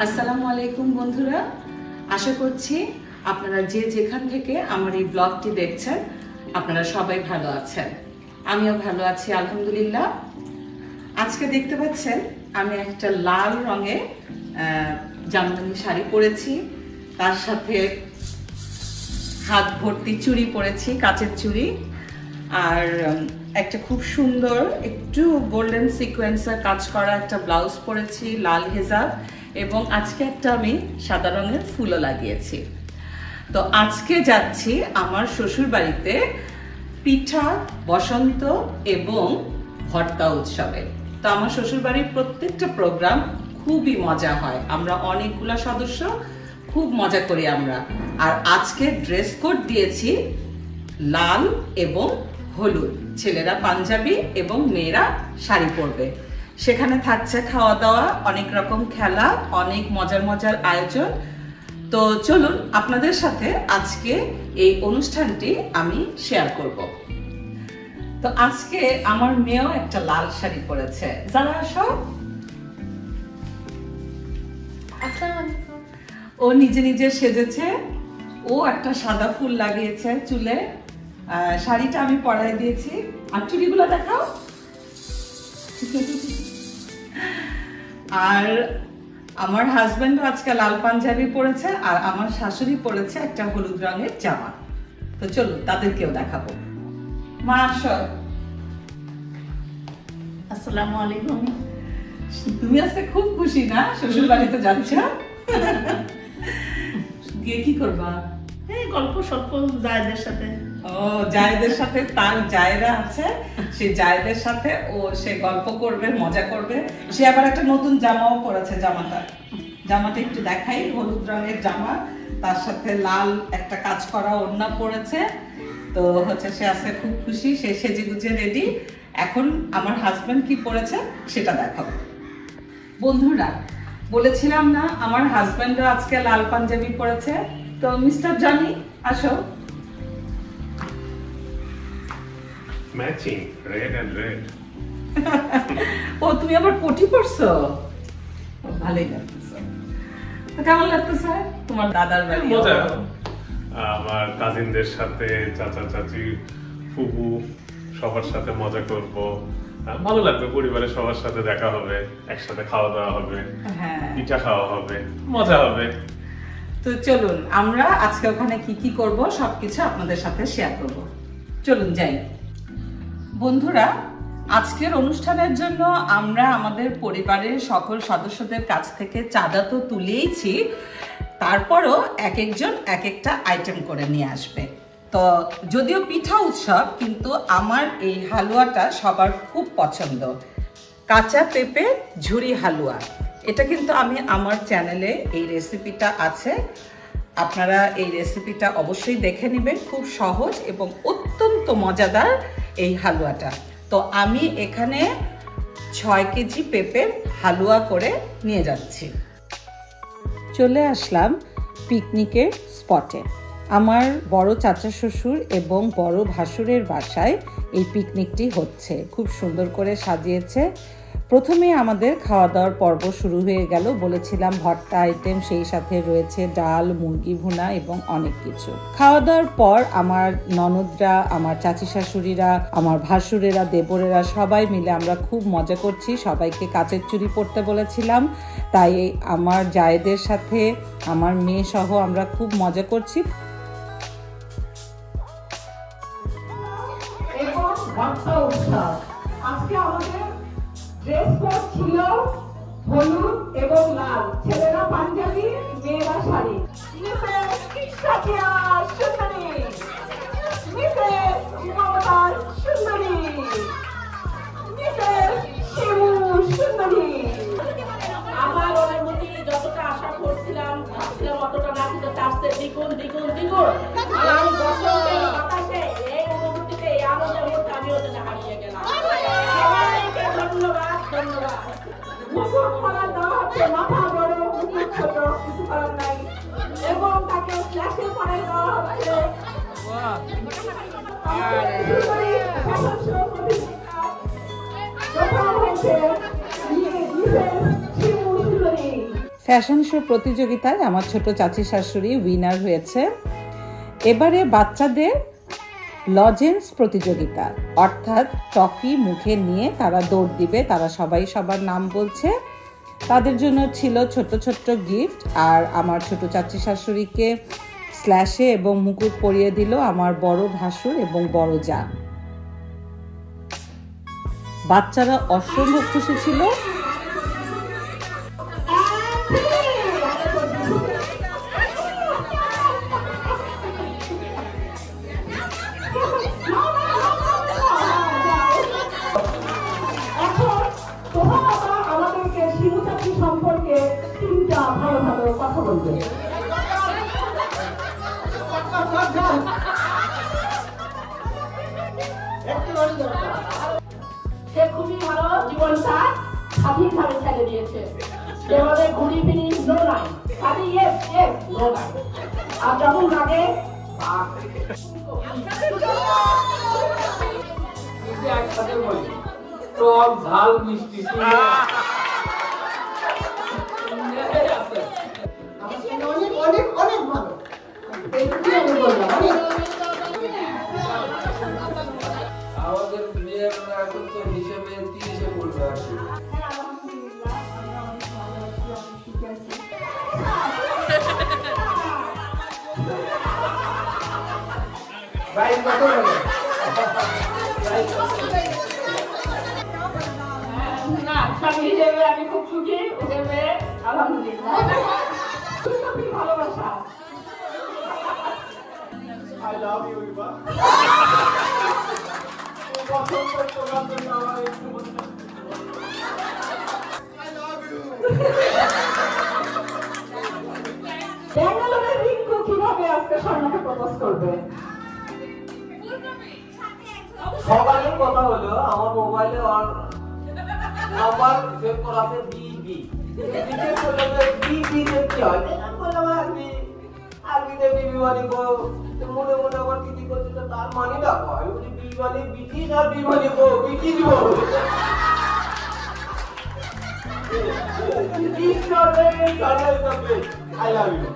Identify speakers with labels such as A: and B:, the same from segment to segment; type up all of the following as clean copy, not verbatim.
A: আসসালামু আলাইকুম বন্ধুরা, আশা করছি আপনারা যে যেখান থেকে আমার এই ব্লগটি দেখছেন আপনারা সবাই ভালো আছেন। আমিও ভালো আছি আলহামদুলিল্লাহ। আজকে দেখতে পাচ্ছেন আমি একটা লাল রঙের জামদানি শাড়ি পরেছি, তার সাথে হাত ভর্তি চুড়ি পরেছি, কাচের চুড়ি, আর একটা খুব সুন্দর একটু গোল্ডেন সিকোয়েন্সের কাজ করা একটা ব্লাউজ পরেছি, লাল হেজাব, এবং আজকে একটা আমি সাদা রঙের ফুলও লাগিয়েছি। তো আজকে যাচ্ছি আমার শ্বশুর বাড়িতে পিঠা, বসন্ত এবং ভর্তা উৎসবে। তো আমার শ্বশুর বাড়ির প্রত্যেকটা প্রোগ্রাম খুবই মজা হয়, আমরা অনেকগুলা সদস্য, খুব মজা করি আমরা। আর আজকে ড্রেস কোড দিয়েছি লাল এবং হলুদ, ছেলেরা পাঞ্জাবি এবং মেয়েরা শাড়ি পরবে। সেখানে থাকছে খাওয়া দাওয়া, অনেক রকম খেলা, অনেক মজার মজার আয়োজন। তো চলুন আপনাদের সাথে আজকে এই অনুষ্ঠানটি আমি শেয়ার করব। তো আজকে আমার মেয়েও একটা লাল শাড়ি পরেছে, যারা আসো। ও নিজে নিজে সেজেছে, ও একটা সাদা ফুল লাগিয়েছে চুলে, শাড়িটা আমি পরাই দিয়েছি। আর চুড়িগুলো দেখাও। আর আমার হাজবেন্ড আজকে লাল পাঞ্জাবি পরেছে, আর আমার শাশুড়ি পরেছে একটা হলুদ রঙের জামা। তো চলুন তাদেরকেও দেখাবো। মা আসো।
B: আসসালামু আলাইকুম।
A: তুমি আজকে খুব খুশি না, শ্বশুর বাড়িতে যাচ্ছ? গিয়ে কি করবা?
B: এই গল্প সল্প জায়েদের সাথে।
A: ও, জায়েদের সাথে, তার জায়েরা আছে, সেই জায়েদের সাথে ও সে গল্প করবে, মজা করবে। সে আবার একটা নতুন জামাও পরেছে, জামাটা একটু দেখাই, হলুদ রঙের জামা, তার সাথে লাল একটা কাজ করা ওড়না পরেছে। তো হচ্ছে সে আজকে খুব খুশি, সে সেজে গুজে রেডি। এখন আমার হাজবেন্ড কি পরেছে সেটা দেখাবো। বন্ধুরা, বলেছিলাম না আমার হাজবেন্ডও আজকে লাল পাঞ্জাবি পরেছে। তো মিস্টার জনি আসো।
C: Matching red and red.
A: ও, তুমি আবার কোটি পরছো, ভালোই লাগতেছে। কেমন লাগতেছে তোমার দাদার বাড়ি?
C: মজা, আমার কাজিনদের সাথে, চাচা চাচি, ফুফু সবার সাথে মজা করব, ভালো লাগবে। পরিবারের সবার সাথে দেখা হবে, একসাথে খাওয়া দাওয়া হবে, পিঠা খাওয়া হবে, মজা হবে।
A: তো চলুন আমরা আজকে ওখানে কি কি করব সবকিছু আপনাদের সাথে শেয়ার করব। চলুন যাই। বন্ধুরা, আজকের অনুষ্ঠানের জন্য আমরা আমাদের পরিবারের সকল সদস্যদের কাছ থেকে চাঁদা তো তুলেইছি, তারপরও এক একজন এক একটা আইটেম করে নিয়ে আসবে। তো যদিও পিঠা উৎসব, কিন্তু আমার এই হালুয়াটা সবার খুব পছন্দ, কাঁচা পেঁপে ঝুরি হালুয়া। এটা কিন্তু আমি আমার চ্যানেলে এই রেসিপিটা আছে, আপনারা এই রেসিপিটা অবশ্যই দেখে নেবেন। খুব সহজ এবং অত্যন্ত মজাদার এই হালুয়াটা। তো আমি এখানে 6 কেজি পেঁপের হালুয়া করে নিয়ে যাচ্ছি। চলে আসলাম পিকনিকের স্পটে। আমার বড় চাচা শ্বশুর এবং বড় ভাসুরের বাসায় এই পিকনিকটি হচ্ছে, খুব সুন্দর করে সাজিয়েছে। প্রথমে আমাদের খাওয়া দাওয়ার পর্ব শুরু হয়ে গেল। বলেছিলাম ভর্তা আইটেম, সেই সাথে রয়েছে ডাল, মুরগি ভুনা এবং অনেক কিছু। খাওয়া দাওয়ার পর আমার ননদরা, আমার চাচি শাশুড়িরা, আমার ভাসুরেরা, দেবরেরা সবাই মিলে আমরা খুব মজা করছি। সবাইকে কাচের চুড়ি পরতে বলেছিলাম, তাই আমার জায়েদের সাথে আমার মেয়ে সহ আমরা খুব মজা করছি। আজকে আমাদের ড্রেস কোড ছিল হলুদ এবং লাল, ছেলেরা পাঞ্জাবি, মেয়েরা শাড়ি। মিসেস সাকিয়া সুন্দরী, মিসেস মমতা সুন্দরী, মিসেস শিমু সুন্দরী।
B: আমার অনুমতি যতটা আশা করছিলাম, ভাবছিলাম অতটা না, কিন্তু তার চেয়ে দ্বিগুণ দ্বিগুণ দ্বিগুণ। আর আমি বসন্তের বাতাসে এই অনুভূতিতে, এই আনন্দের মধ্যে আমিও যেন হারিয়ে গেলাম। সবাইকে ধন্যবাদ, ধন্যবাদ।
A: মুকুট পরা দেওয়া হচ্ছে, মাথা বড় মুকুট ছোট, কিছু করার নাই, এবং তাকে ফ্ল্যাশে পরে দেওয়া হচ্ছে। ফ্যাশন শো প্রতিযোগিতায় আমার ছোট চাচি শাশুড়ি উইনার হয়েছে। এবারে বাচ্চাদের লজেন্স প্রতিযোগিতা, অর্থাৎ টফি মুখে নিয়ে তারা দৌড় দিবে। তারা সবাই সবার নাম বলছে। তাদের জন্য ছিল ছোট ছোট্ট গিফট। আর আমার ছোট চাচি শাশুড়িকে স্ল্যাশে এবং মুকুট পরিয়ে দিল আমার বড় ভাসুর এবং বড় জা। বাচ্চারা অসম্ভব খুশি ছিল।
B: সম্পর্কে 3টা ভালো ভালো কথা বলবে। সে খুবই ভালো, জীবনটা স্বাধীনভাবে ছেড়ে দিয়েছে। সে আমাদের ঘুরি ফিরি নো নাই, খালি ইয়েস ইয়েস নো নাই। আর যখন লাগে
D: একসাথে বলি টক ঝাল মিষ্টি
B: অনেক অনেক ভালো।
D: আমাদের বিয়ের এখন তো হিসেবে 30-এ পড়বে আর কি। প্রাইস কত হলো?
B: না, স্বামী হিসেবে আমি খুব সুখী। ওকে পেয়ে আলহামদুলিল্লাহ। খুবই ভালোবাসা।
D: I love you, Iba. পছন্দ করার জন্য আমার একটু I love you.
B: ব্যাঙ্গালোরের রিঙ্কু কিভাবে আজকে স্বর্ণকে প্রপোজ করবে?
D: সকালে কথা হলো আমার মোবাইলে আর নাম্বার সেভ করা আছে বিবি। বিবি বললো যে বিবি কি হয়? বললাম আরবিতে বিবি মানে গো। মনে মনে আবার দিদি করছে তার মানে না কয়। বলি বিবি মানে ব্রিটিশ আর বিবি মানে গো ব্রিটিশ গো। ব্রিটিশ করে জানাই যাবে আই লাভ ইউ।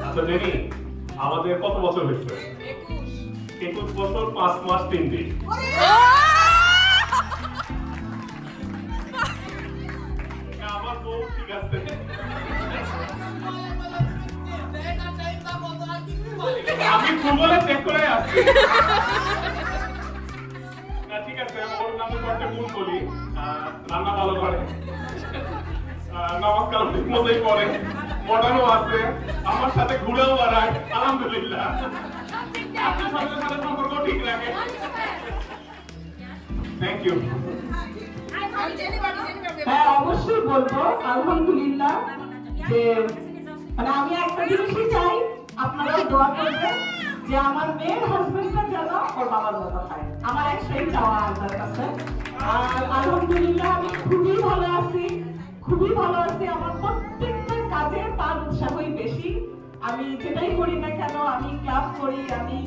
C: আচ্ছা জেনি, আমাদের কত বছর হয়েছে? 21 বছর 5 মাস 3 দিন। আমার বউ ঠিক আছে। আমি গুগলে চেক করে আসছি। না ঠিক আছে, ওর নামে কয়েকটা গুণ বলি। রান্না ভালো করে, নামাজ কালাম ঠিক মতোই পড়ে, মডার্নও আছে, আমার সাথে ঘুরেও বেড়ায়, আলহামদুলিল্লাহ। আপনার সাথে সম্পর্ক ঠিক রাখে। Thank you.
B: হ্যাঁ, অবশ্যই বলবো আলহামদুলিল্লাহ। যে মানে আমি একটা জিনিসই চাই, আপনারা দোয়া করবেন যে আমার মেয়ের হাজবেন্ডটা যেন ওর বাবার মতো হয়। আমার একটাই চাওয়া আপনার কাছে। আর আলহামদুলিল্লাহ আমি খুবই ভালো আছি, খুবই ভালো আছি। আমার প্রত্যেকটা কাজে তার উৎসাহই বেশি। আমি যেটাই করি না কেন, আমি ক্লাব করি, আমি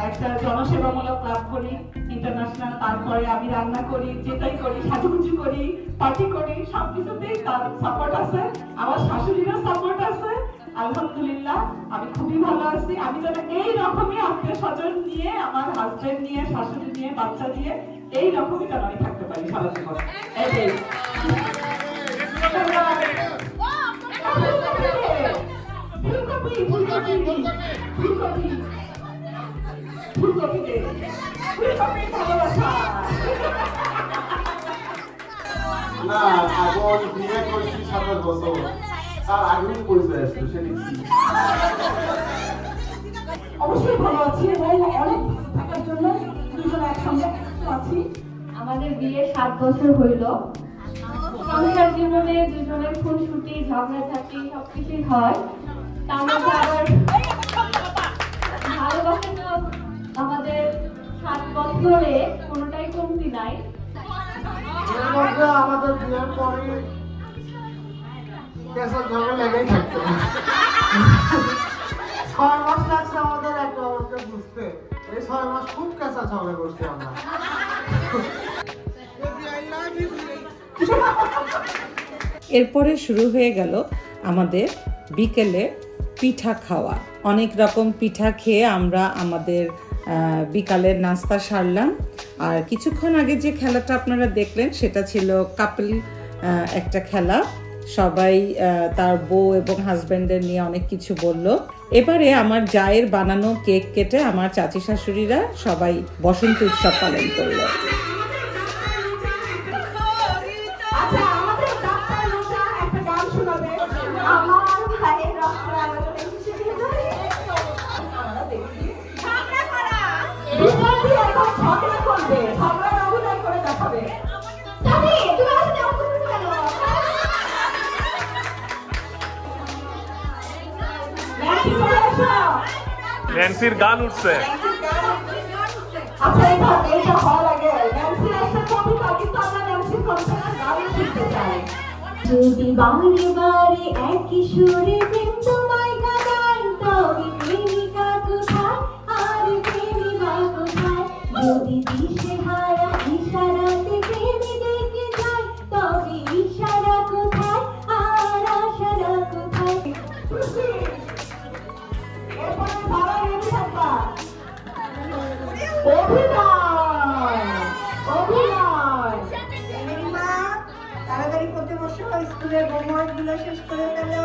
B: একটা জনসেবামূলক ক্লাব করি ইন্টারন্যাশনাল, তারপরে আমি রান্না করি, যেটাই করি, সাজুগুজু করি, পার্টি করি, সবকিছুতেই তার সাপোর্ট আছে। আমার শাশুড়িরও সাপোর্ট আছে। আলহামদুলিল্লাহ আমি খুবই ভালো আছি। আমি যেন এই রকমই আত্মীয় স্বজন নিয়ে, আমার হাজবেন্ড নিয়ে, শাশুড়ি নিয়ে, বাচ্চা নিয়ে এই রকমই যেন আমি থাকতে পারি সারা জীবন। এটাই।
E: না, এখন বিয়ে করছি 27 বছর। তার আগেই পরিচয় আসলো, সেটা কি?
B: অবশ্যই ভালো আছি এবং অনেক থাকার জন্য দুজন একসঙ্গে আছি।
F: আমাদের বিয়ে 7 বছর হইল। সংসার জীবনে দুজনের খুনসুটি, ঝগড়াঝাটি সবকিছুই হয়। তার মধ্যে আবার ভালোবাসা তো আমাদের 7 বছরে কোনোটাই কমতি নাই।
E: আমাদের বিয়ের পরে কেসা ঝগড়া লেগেই থাকতো। 6 মাস লাগছে আমাদের একে অপরকে বুঝতে। এই 6 মাস খুব কেসা ঝগড়া করছি আমরা।
A: এরপরে শুরু হয়ে গেল আমাদের বিকেলে পিঠা খাওয়া। অনেক রকম পিঠা খেয়ে আমরা আমাদের বিকালের নাস্তা সারলাম। আর কিছুক্ষণ আগে যে খেলাটা আপনারা দেখলেন সেটা ছিল কাপল একটা খেলা। সবাই তার বউ এবং হাজব্যান্ডের নিয়ে অনেক কিছু বলল। এবারে আমার জায়ের বানানো কেক কেটে আমার চাচি শাশুড়িরা সবাই বসন্ত উৎসব পালন করলো।
C: ন্যান্সির গান উঠছে।
F: যদি বারে বারে একই সুরে প্রেম তোমায় গান তবে প্রেমিকা কোথায় আর প্রেমিকা কোথায়? যদি দিশে হারা ইশারাতে প্রেমী দেখে যায় তবে ইশারা কোথায় আর আশারা কোথায়?
G: তাড়াতাড়ি করতে বসো, স্কুলের হোমওয়ার্ক গুলো শেষ করে ফেলো।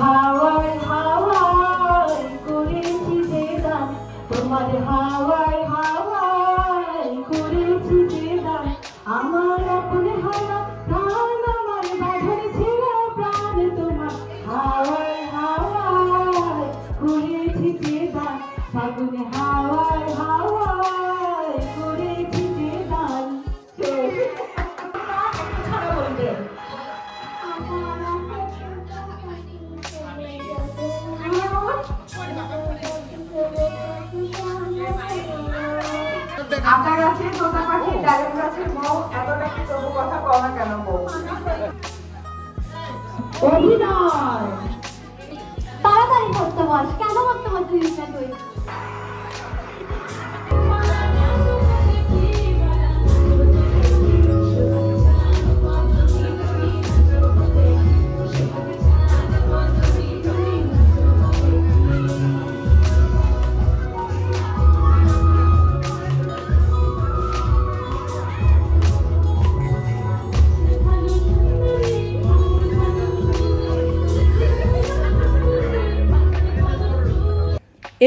F: হাওয়ায় হাওয়ায় করেছি যে গান, তোমার হাওয়ায় হাওয়ায় করেছি যে গান, আমার আপন হাওয়া প্রাণ আমার বাঁধন ছিল প্রাণ তোমার হাওয়ায় হাওয়ায় করেছি যে গান, ফাগুনে হাওয়ায় হাওয়ায় করেছি যে গান।
G: আতা গাছে তোতা পাখি ডালিম গাছের বউ, এতটা কি তবু কথা কও না কেন বউ?
F: অভিনয় তাড়াতাড়ি করতে বস, কেন করতে বসছিস না তুই?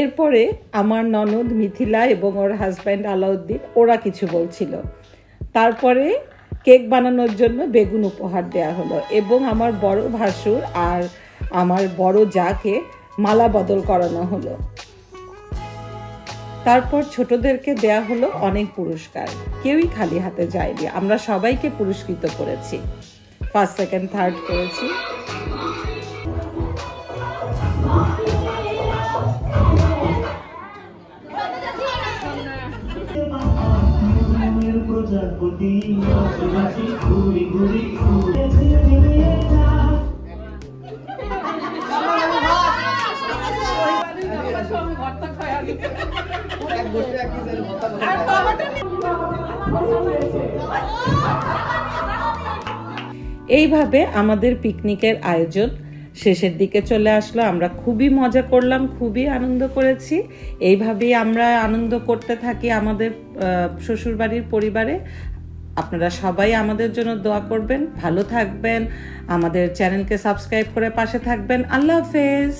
A: এরপরে আমার ননদ মিথিলা এবং ওর হাজব্যান্ড আলাউদ্দিন ওরা কিছু বলছিল। তারপরে কেক বানানোর জন্য বেগুন উপহার দেয়া হলো এবং আমার বড় ভাসুর আর আমার বড় জাকে মালা বদল করানো হলো। তারপর ছোটদেরকে দেয়া হলো অনেক পুরস্কার। কেউই খালি হাতে যায়নি, আমরা সবাইকে পুরস্কৃত করেছি, ফার্স্ট সেকেন্ড থার্ড করেছি। এইভাবে আমাদের পিকনিকের আয়োজন শেষের দিকে চলে আসলো। আমরা খুবই মজা করলাম, খুবই আনন্দ করেছি। এইভাবেই আমরা আনন্দ করতে থাকি আমাদের শ্বশুরবাড়ির পরিবারে। আপনারা সবাই আমাদের জন্য দোয়া করবেন, ভালো থাকবেন, আমাদের চ্যানেলকে সাবস্ক্রাইব করে পাশে থাকবেন। আল্লাহ হাফেজ।